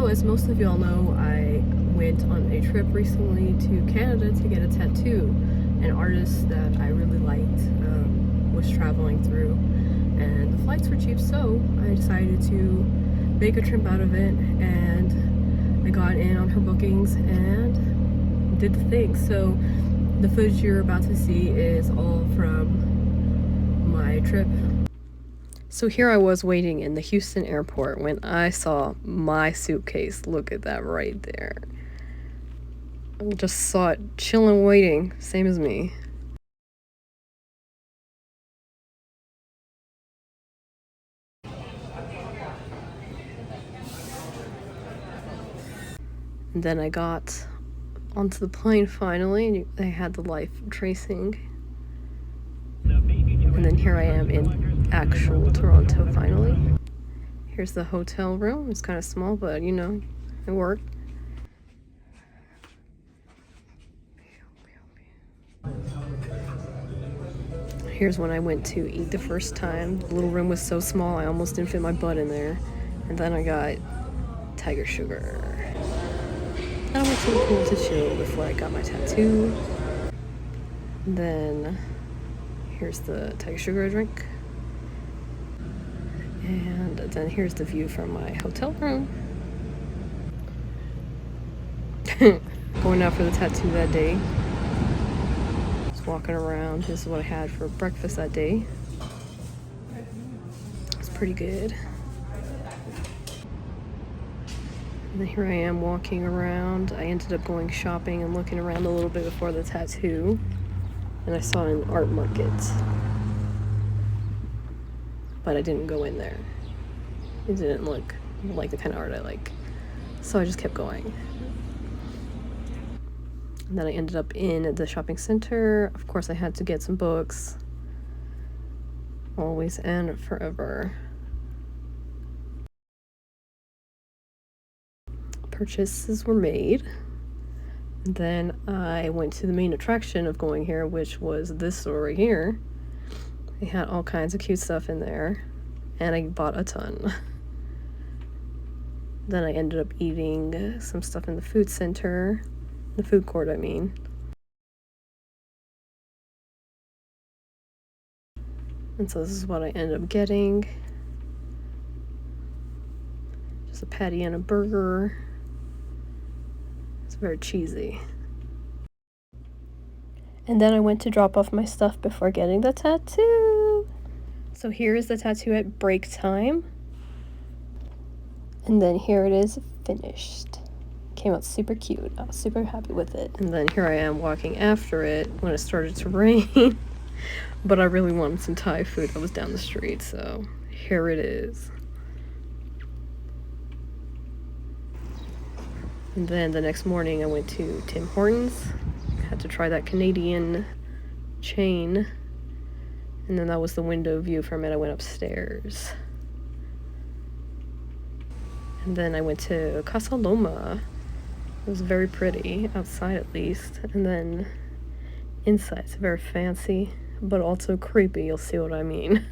as most of y'all know, I went on a trip recently to Canada to get a tattoo. An artist that I really liked was traveling through, and the flights were cheap, so I decided to make a trip out of it, and I got in on her bookings and did the thing. So the footage you're about to see is all from my trip. So here I was waiting in the Houston airport when I saw my suitcase. Look at that right there. I just saw it chilling, waiting, same as me. And then I got onto the plane finally, and they had the life tracing. And then here I am in actual Toronto finally. Here's the hotel room. It's kind of small, but you know, it worked. Here's when I went to eat the first time. The little room was so small I almost didn't fit my butt in there. And then I got Tiger Sugar. And I went to the pool to chill before I got my tattoo. And then here's the Tiger Sugar drink. And then here's the view from my hotel room. Going out for the tattoo that day. Just walking around. This is what I had for breakfast that day. It's pretty good. And then here I am walking around. I ended up going shopping and looking around a little bit before the tattoo. And I saw an art market. But I didn't go in there. It didn't look like the kind of art I like. So I just kept going. And then I ended up in the shopping center. Of course, I had to get some books. Always and Forever. Purchases were made. And then I went to the main attraction of going here, which was this store right here. They had all kinds of cute stuff in there, and I bought a ton. Then I ended up eating some stuff in the food center, the food court, I mean. And so this is what I ended up getting. Just a patty and a burger. It's very cheesy. And then I went to drop off my stuff before getting the tattoo. So here is the tattoo at break time. And then here it is finished. Came out super cute. I was super happy with it. And then here I am walking after it when it started to rain. But I really wanted some Thai food that was down the street, so here it is. And then the next morning I went to Tim Hortons. Had to try that Canadian chain. And then that was the window view from it. I went upstairs. And then I went to Casa Loma. It was very pretty, outside at least. And then inside it's very fancy, but also creepy. You'll see what I mean.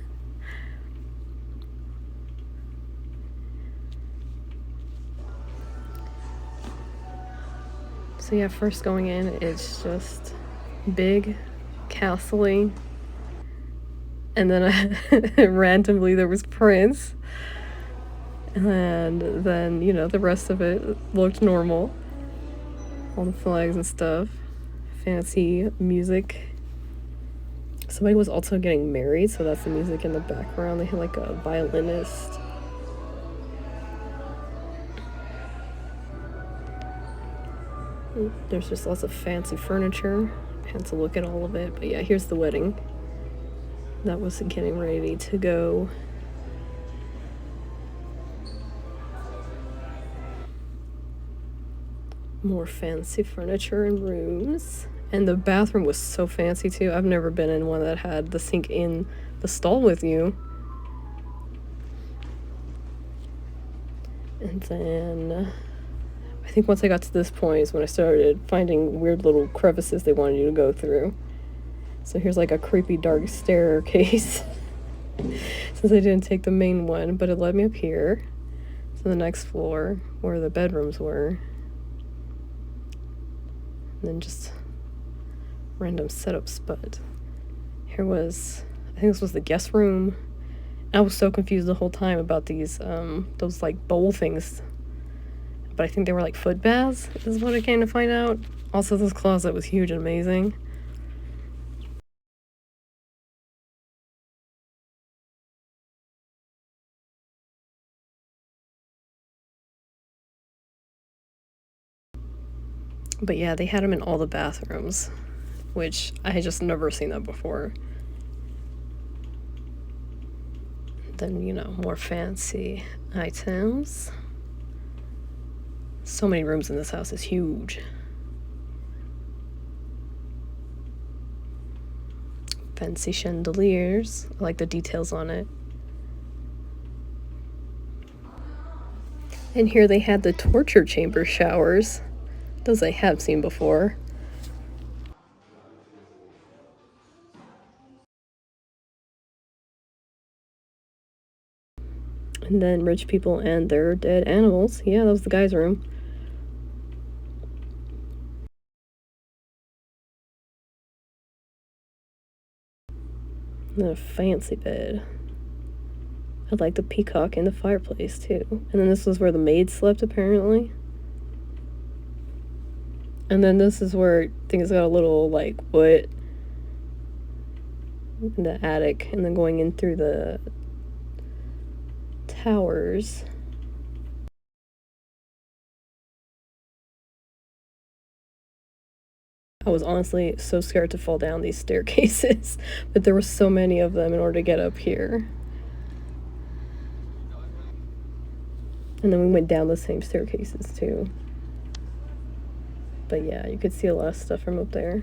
So yeah, first going in, it's just big, castle-y. And then randomly there was Prince. And then, you know, the rest of it looked normal. All the flags and stuff. Fancy music. Somebody was also getting married, so that's the music in the background. They had like a violinist. There's just lots of fancy furniture. I had to look at all of it. But yeah, here's the wedding. That was getting ready to go. More fancy furniture and rooms. And the bathroom was so fancy too. I've never been in one that had the sink in the stall with you. And then I think once I got to this point is when I started finding weird little crevices they wanted you to go through. So here's like a creepy dark staircase. Since I didn't take the main one, but it led me up here. to the next floor where the bedrooms were. And then just random setups, but here was, I think this was the guest room. I was so confused the whole time about these, those like bowl things. But I think they were like foot baths, is what I came to find out. Also, this closet was huge and amazing. But yeah, they had them in all the bathrooms, which I had just never seen that before. Then, you know, more fancy items. So many rooms in this house, is huge. Fancy chandeliers. I like the details on it. And here they had the torture chamber showers. Those I have seen before. And then rich people and their dead animals. Yeah, that was the guy's room. And then a fancy bed. I like the peacock in the fireplace too. And then this was where the maid slept apparently. And then this is where things got a little like wood in the attic, and then going in through the towers. I was honestly so scared to fall down these staircases, but there were so many of them in order to get up here. And then we went down the same staircases too. But yeah, you could see a lot of stuff from up there.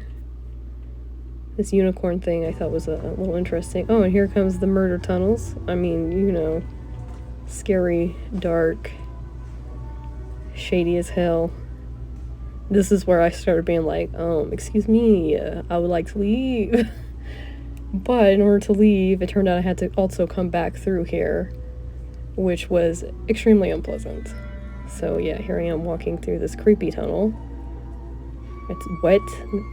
This unicorn thing I thought was a little interesting. Oh, and here comes the murder tunnels. I mean, you know, scary, dark, shady as hell. This is where I started being like, excuse me, I would like to leave. But in order to leave, it turned out I had to also come back through here, which was extremely unpleasant. So yeah, here I am walking through this creepy tunnel. It's wet.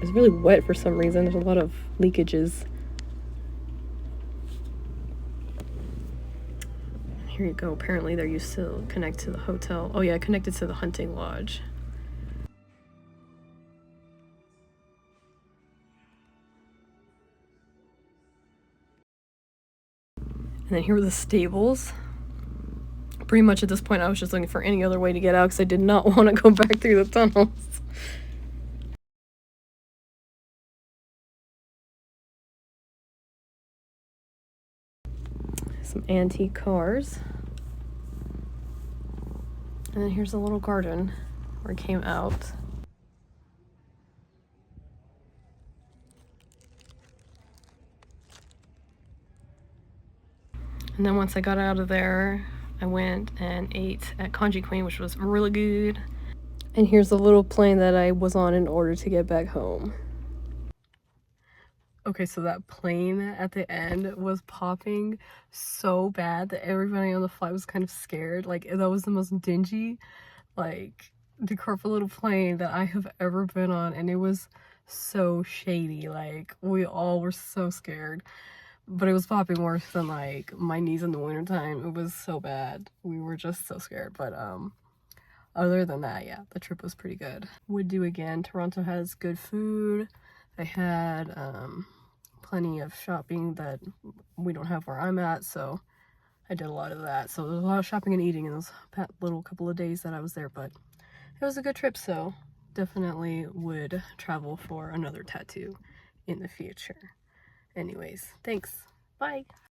It's really wet for some reason. There's a lot of leakages. Here you go. Apparently they're used to connect to the hotel. Oh yeah, connected to the hunting lodge. And then here were the stables. Pretty much at this point I was just looking for any other way to get out because I did not want to go back through the tunnels. Some antique cars. And then here's a little garden where it came out. And then once I got out of there, I went and ate at Congee Queen, which was really good. And here's the little plane that I was on in order to get back home. Okay, so that plane at the end was popping so bad that everybody on the flight was kind of scared. Like, that was the most dingy, like, decrepit little plane that I have ever been on, and it was so shady. Like, we all were so scared. But it was popping worse than, like, my knees in the wintertime. It was so bad. We were just so scared. But, other than that, yeah, the trip was pretty good. Would do again. Toronto has good food. They had plenty of shopping that we don't have where I'm at, so I did a lot of that. So there's a lot of shopping and eating in those little couple of days that I was there, but it was a good trip, so definitely would travel for another tattoo in the future. Anyways, thanks. Bye.